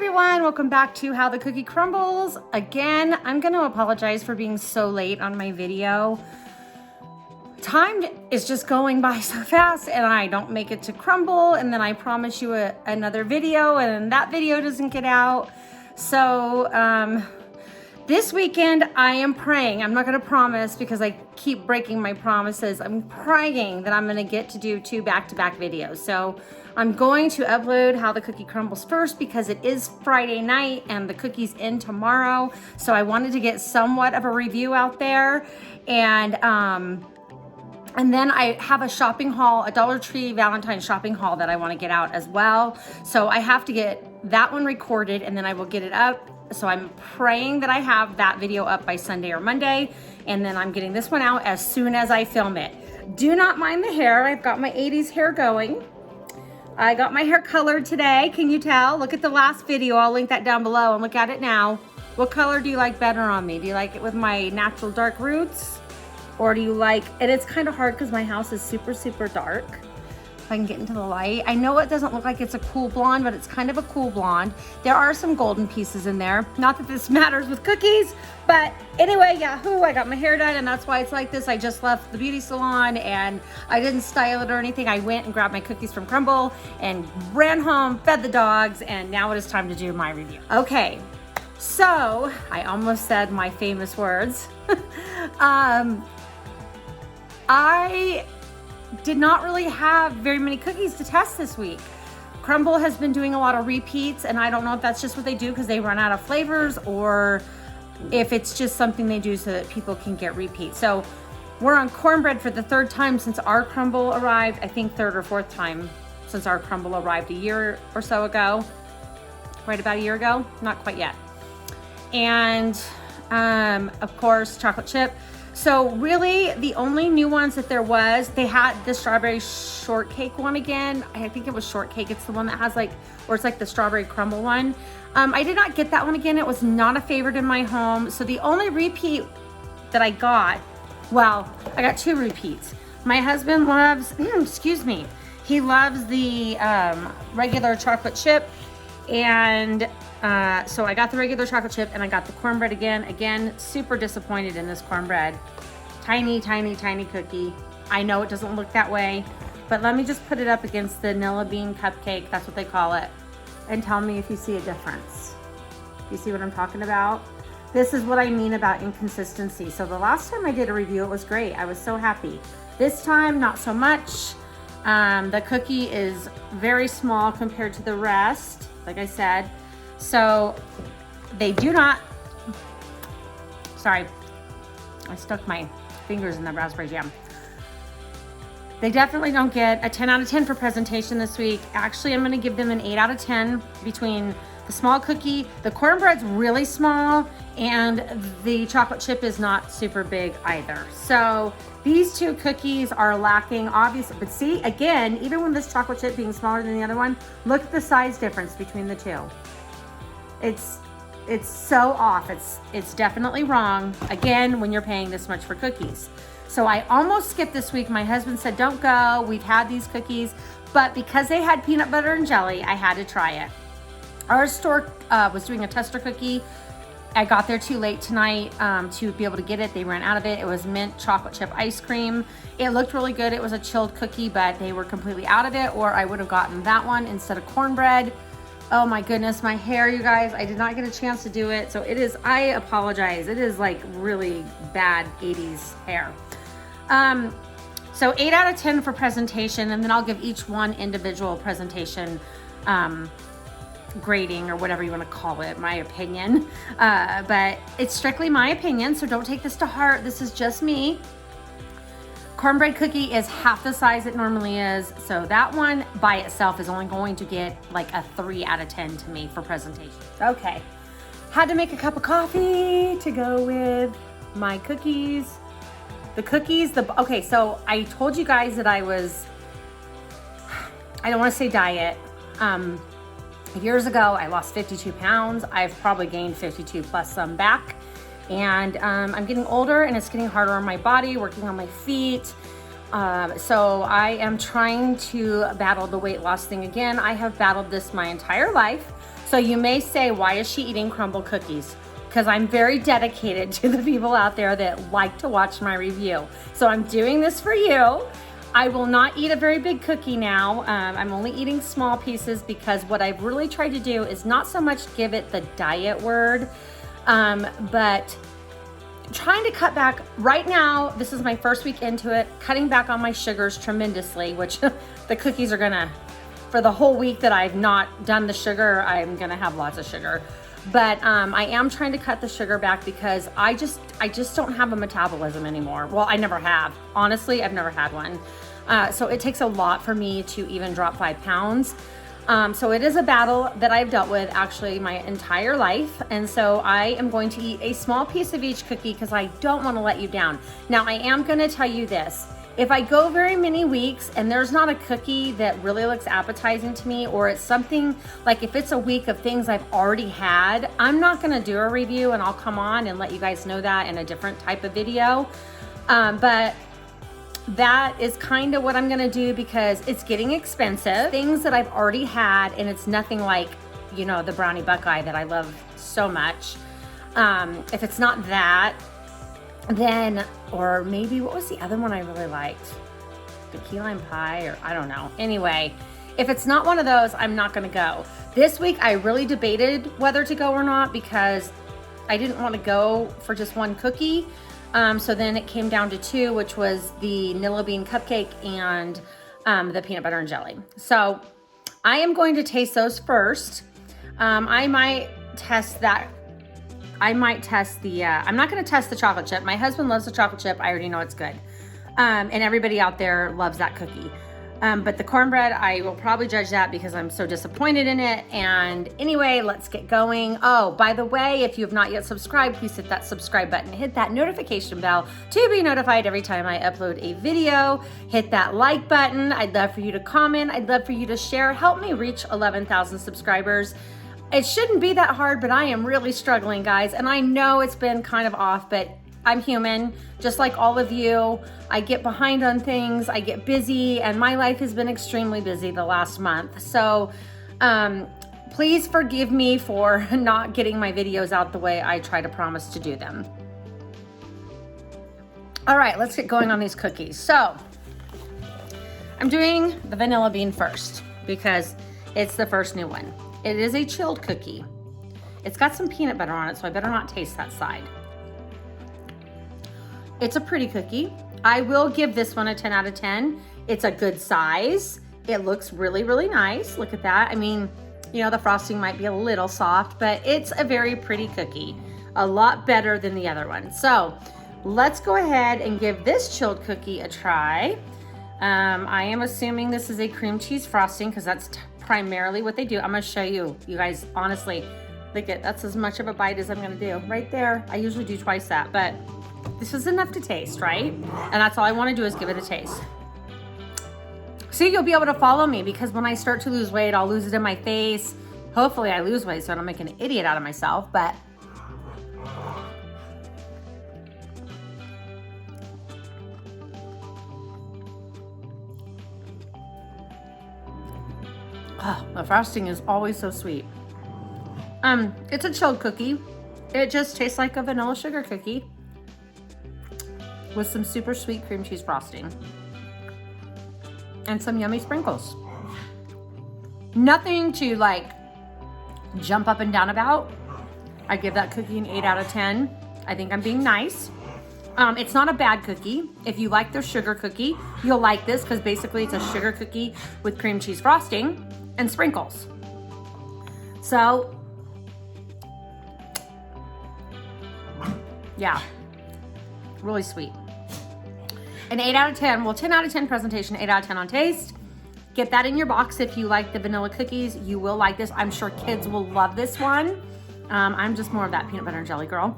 everyone, welcome back to How the Cookie Crumbles. Again, I'm going to apologize for being so late on my video. Time is just going by so fast and I don't make it to Crumbl, and then I promise you another video and that video doesn't get out. So this weekend I am praying. I'm not going to promise because I keep breaking my promises. I'm praying that I'm going to get to do 2 back-to-back videos. So I'm going to upload How the Cookie Crumbles first because it is Friday night and the cookie's in tomorrow. So I wanted to get somewhat of a review out there. And then I have a shopping haul, a Dollar Tree Valentine's shopping haul that I want to get out as well. So I have to get that one recorded and then I will get it up. So I'm praying that I have that video up by Sunday or Monday. And then I'm getting this one out as soon as I film it. Do not mind the hair. I've got my 80s hair going. I got my hair colored today. Can you tell? Look at the last video. I'll link that down below and look at it now. What color do you like better on me? Do you like it with my natural dark roots? Or do you like, and it's kind of hard because my house is super, super dark. If I can get into the light. I know it doesn't look like it's a cool blonde, but it's kind of a cool blonde. There are some golden pieces in there. Not that this matters with cookies, but anyway, yahoo, I got my hair done and that's why it's like this. I just left the beauty salon and I didn't style it or anything. I went and grabbed my cookies from Crumbl and ran home, fed the dogs, and now it is time to do my review. Okay, so I almost said my famous words. I did not really have very many cookies to test this week. Crumbl has been doing a lot of repeats, and I don't know if that's just what they do because they run out of flavors or if it's just something they do so that people can get repeats. So we're on cornbread for the 3rd time since our Crumbl arrived. I think 3rd or 4th time since our Crumbl arrived a year or so ago. Right about a year ago, not quite yet. And of course, chocolate chip. So really the only new ones that there was, they had the strawberry shortcake one again. I think it was shortcake. It's the one that has like, or it's like the strawberry crumble one. I did not get that one again. It was not a favorite in my home. So the only repeat that I got, well, I got 2 repeats. My husband loves, excuse me, he loves the regular chocolate chip. And so I got the regular chocolate chip and I got the cornbread again. Again, super disappointed in this cornbread. Tiny, tiny, tiny cookie. I know it doesn't look that way, but let me just put it up against the vanilla bean cupcake, that's what they call it, and tell me if you see a difference. You see what I'm talking about? This is what I mean about inconsistency. So the last time I did a review, it was great. I was so happy. This time, not so much. The cookie is very small compared to the rest, like I said. So they do not, sorry, I stuck my fingers in the raspberry jam. They definitely don't get a 10 out of 10 for presentation this week. Actually, I'm gonna give them an 8 out of 10 between the small cookie, the cornbread's really small, and the chocolate chip is not super big either. So these 2 cookies are lacking, obviously, but see, again, even with this chocolate chip being smaller than the other one, look at the size difference between the 2. It's so off. It's definitely wrong, again, when you're paying this much for cookies. So I almost skipped this week. My husband said, don't go. We've had these cookies, but because they had peanut butter and jelly, I had to try it. Our store was doing a tester cookie. I got there too late tonight to be able to get it. They ran out of it. It was mint chocolate chip ice cream. It looked really good. It was a chilled cookie, but they were completely out of it, or I would have gotten that one instead of cornbread. Oh my goodness, my hair, you guys, I did not get a chance to do it. So it is, I apologize. It is like really bad 80s hair. So 8 out of 10 for presentation, and then I'll give each one individual presentation grading or whatever you want to call it, my opinion. But it's strictly my opinion, so don't take this to heart. This is just me. Cornbread cookie is half the size it normally is, so that one by itself is only going to get like a 3 out of 10 to me for presentation. Okay, had to make a cup of coffee to go with my cookies. The cookies, okay, so I told you guys that I don't want to say diet. Years ago, I lost 52 pounds. I've probably gained 52 plus some back. And I'm getting older and it's getting harder on my body, working on my feet. So I am trying to battle the weight loss thing again. I have battled this my entire life. So So you may say, why is she eating Crumbl cookies? Because I'm very dedicated to the people out there that like to watch my review. So I'm doing this for you. I will not eat a very big cookie now. I'm only eating small pieces because what I've really tried to do is not so much give it the diet word, but trying to cut back. Right now, this is my first week into it, cutting back on my sugars tremendously, which the cookies are gonna, for the whole week that I've not done the sugar, I'm gonna have lots of sugar. But I am trying to cut the sugar back because I just don't have a metabolism anymore. Well, I never have. Honestly, I've never had one. So it takes a lot for me to even drop 5 pounds. So it is a battle that I've dealt with actually my entire life. And so I am going to eat a small piece of each cookie because I don't want to let you down. Now, I am going to tell you this. If I go very many weeks and there's not a cookie that really looks appetizing to me, or it's something like if it's a week of things I've already had, I'm not gonna do a review, and I'll come on and let you guys know that in a different type of video. But that is kind of what I'm gonna do because it's getting expensive. Things that I've already had, and it's nothing like, you know, the brownie buckeye that I love so much. If it's not that, then, or maybe, what was the other one I really liked? The key lime pie, or I don't know. Anyway, if it's not one of those, I'm not gonna go. This week, I really debated whether to go or not because I didn't want to go for just one cookie. So then it came down to 2, which was the Nilla Bean cupcake and the peanut butter and jelly. So I am going to taste those first. I might test that. I'm not gonna test the chocolate chip. My husband loves the chocolate chip. I already know it's good. And everybody out there loves that cookie. But the cornbread, I will probably judge that because I'm so disappointed in it. And anyway, let's get going. Oh, by the way, if you have not yet subscribed, please hit that subscribe button. Hit that notification bell to be notified every time I upload a video. Hit that like button. I'd love for you to comment. I'd love for you to share. Help me reach 11,000 subscribers. It shouldn't be that hard, but I am really struggling, guys. And I know it's been kind of off, but I'm human, just like all of you. I get behind on things, I get busy, and my life has been extremely busy the last month. So please forgive me for not getting my videos out the way I try to promise to do them. All right, let's get going on these cookies. So I'm doing the vanilla bean first because it's the first new one. It is a chilled cookie. It's got some peanut butter on it, so I better not taste that side. It's a pretty cookie. I will give this one a 10 out of 10. It's a good size. It looks really, really nice. Look at that. I mean, you know, the frosting might be a little soft, but it's a very pretty cookie. A lot better than the other one. So let's go ahead and give this chilled cookie a try. I am assuming this is a cream cheese frosting because that's primarily what they do. I'm gonna show you, you guys, honestly, look at, that's as much of a bite as I'm gonna do. Right there, I usually do twice that, but this is enough to taste, right? And that's all I wanna do is give it a taste. See, you'll be able to follow me because when I start to lose weight, I'll lose it in my face. Hopefully I lose weight so I don't make an idiot out of myself, but oh, the frosting is always so sweet. It's a chilled cookie. It just tastes like a vanilla sugar cookie with some super sweet cream cheese frosting and some yummy sprinkles. Nothing to like jump up and down about. I give that cookie an 8 out of 10. I think I'm being nice. It's not a bad cookie. If you like their sugar cookie, you'll like this because basically it's a sugar cookie with cream cheese frosting and sprinkles. So, yeah, really sweet. An 8 out of 10, well, 10 out of 10 presentation, 8 out of 10 on taste. Get that in your box if you like the vanilla cookies. You will like this. I'm sure kids will love this one. I'm just more of that peanut butter and jelly girl.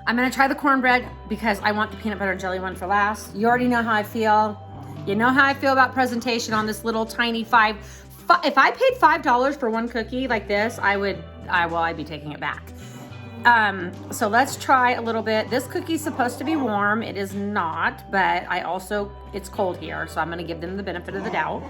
I'm gonna try the cornbread because I want the peanut butter and jelly one for last. You already know how I feel. You know how I feel about presentation on this little tiny if I paid $5 for one cookie like this, I'd be taking it back. So let's try a little bit. This cookie's supposed to be warm. It is not, but it's cold here, so I'm gonna give them the benefit of the doubt.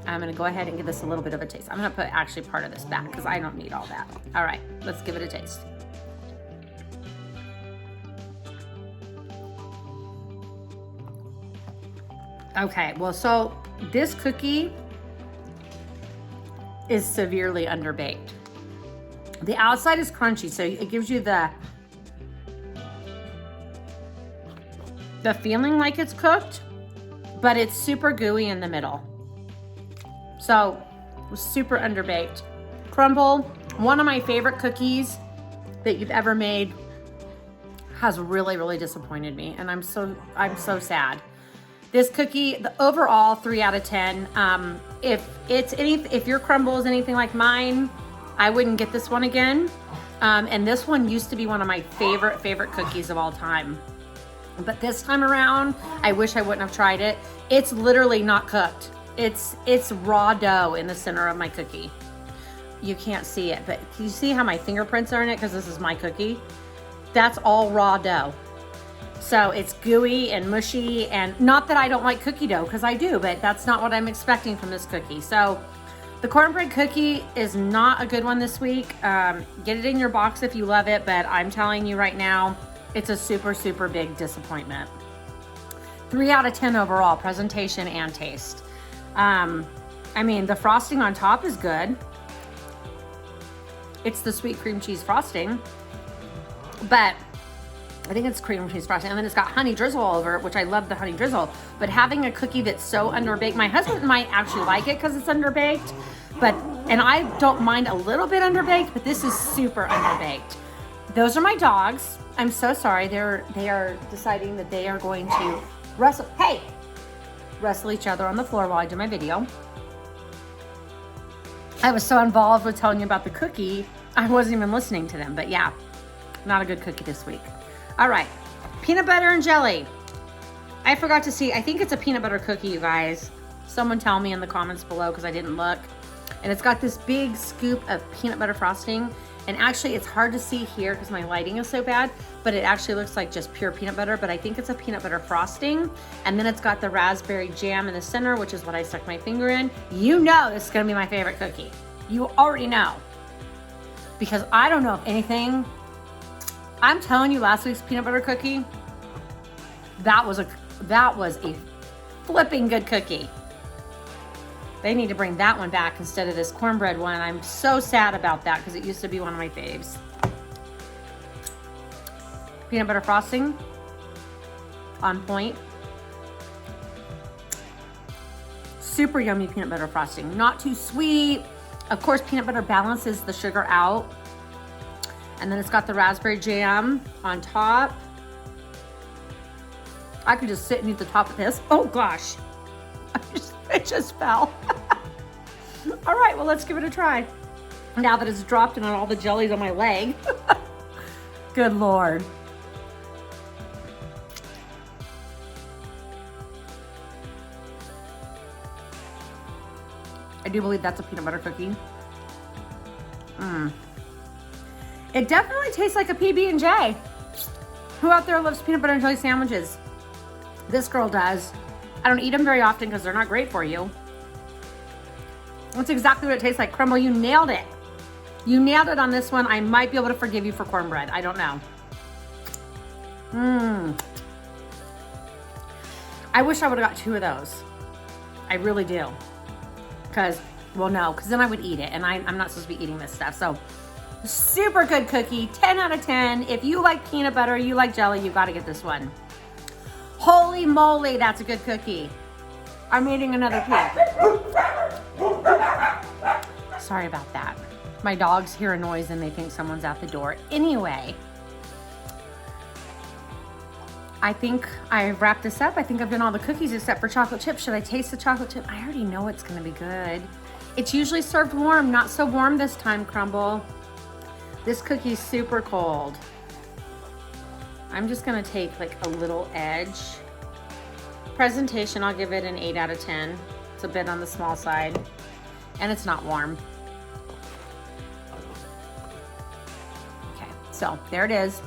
I'm gonna go ahead and give this a little bit of a taste. I'm gonna put actually part of this back because I don't need all that. All right, let's give it a taste. Okay, well, so this cookie is severely underbaked. The outside is crunchy, so it gives you the feeling like it's cooked, but it's super gooey in the middle. So, super underbaked. Crumbl, one of my favorite cookies that you've ever made, has really, really disappointed me, and I'm so sad. This cookie, the overall 3 out of 10. If your Crumbl is anything like mine, I wouldn't get this one again. And this one used to be one of my favorite cookies of all time. But this time around, I wish I wouldn't have tried it. It's literally not cooked. It's raw dough in the center of my cookie. You can't see it, but can you see how my fingerprints are in it? Because this is my cookie. That's all raw dough. So it's gooey and mushy, and not that I don't like cookie dough, because I do, but that's not what I'm expecting from this cookie. So the cornbread cookie is not a good one this week. Get it in your box if you love it, but I'm telling you right now, it's a super big disappointment. 3 out of 10 overall, presentation and taste. I mean, the frosting on top is good. It's the sweet cream cheese frosting, but I think it's cream cheese frosting. And then it's got honey drizzle all over it, which I love the honey drizzle. But having a cookie that's so underbaked, my husband might actually like it because it's underbaked, and I don't mind a little bit underbaked, but this is super underbaked. Those are my dogs. I'm so sorry. They are deciding that they are going to wrestle each other on the floor while I do my video. I was so involved with telling you about the cookie, I wasn't even listening to them. But yeah, not a good cookie this week. All right, peanut butter and jelly. I forgot to see, I think it's a peanut butter cookie, you guys. Someone tell me in the comments below because I didn't look. And it's got this big scoop of peanut butter frosting. And actually it's hard to see here because my lighting is so bad, but it actually looks like just pure peanut butter, but I think it's a peanut butter frosting. And then it's got the raspberry jam in the center, which is what I stuck my finger in. You know this is gonna be my favorite cookie. You already know. Because I don't know if anything, I'm telling you, last week's peanut butter cookie, that was a flipping good cookie. They need to bring that one back instead of this cornbread one. I'm so sad about that because it used to be one of my faves. Peanut butter frosting, on point. Super yummy peanut butter frosting, not too sweet. Of course, peanut butter balances the sugar out. And then it's got the raspberry jam on top. I could just sit and eat the top of this. Oh gosh, it just fell. All right, well, let's give it a try. Now that it's dropped and all the jelly's on my leg. Good Lord. I do believe that's a peanut butter cookie. It definitely tastes like a PB&J. Who out there loves peanut butter and jelly sandwiches? This girl does. I don't eat them very often because they're not great for you. That's exactly what it tastes like. Crumbl, you nailed it. You nailed it on this one. I might be able to forgive you for cornbread. I don't know. I wish I would have got 2 of those. I really do. Because then I would eat it, and I'm not supposed to be eating this stuff. So, super good cookie, 10 out of 10. If you like peanut butter, you like jelly, you gotta get this one. Holy moly, that's a good cookie. I'm eating another piece. Sorry about that. My dogs hear a noise and they think someone's at the door. Anyway, I think I've wrapped this up. I think I've done all the cookies except for chocolate chip. Should I taste the chocolate chip? I already know it's gonna be good. It's usually served warm, not so warm this time, Crumbl. This cookie's super cold. I'm just gonna take like a little edge. Presentation, I'll give it an 8 out of 10. It's a bit on the small side, and it's not warm. Okay, so there it is.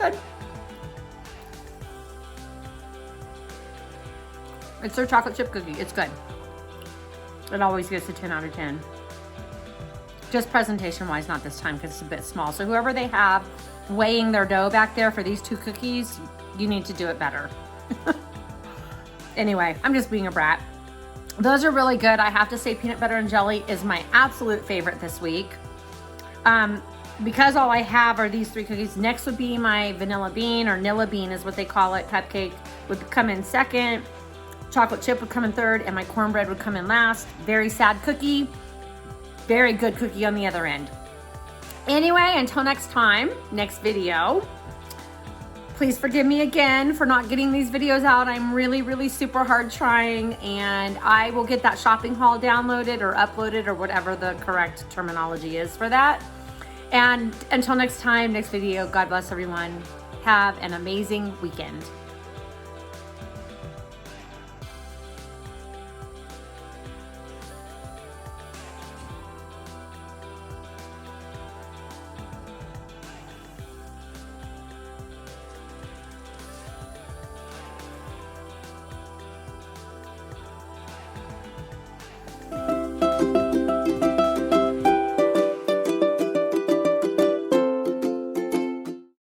good. It's their chocolate chip cookie. It's good. It always gets a 10 out of 10. Just presentation-wise, not this time because it's a bit small. So whoever they have weighing their dough back there for these 2 cookies, you need to do it better. Anyway, I'm just being a brat. Those are really good. I have to say peanut butter and jelly is my absolute favorite this week. Because all I have are these 3 cookies, next would be my vanilla bean, or Nilla bean is what they call it. Cupcake would come in second. Chocolate chip would come in third, and my cornbread would come in last. Very sad cookie. Very good cookie on the other end. Anyway, until next time, next video. Please forgive me again for not getting these videos out. I'm really, really super hard trying, and I will get that shopping haul downloaded or uploaded or whatever the correct terminology is for that. And until next time, next video, God bless everyone. Have an amazing weekend.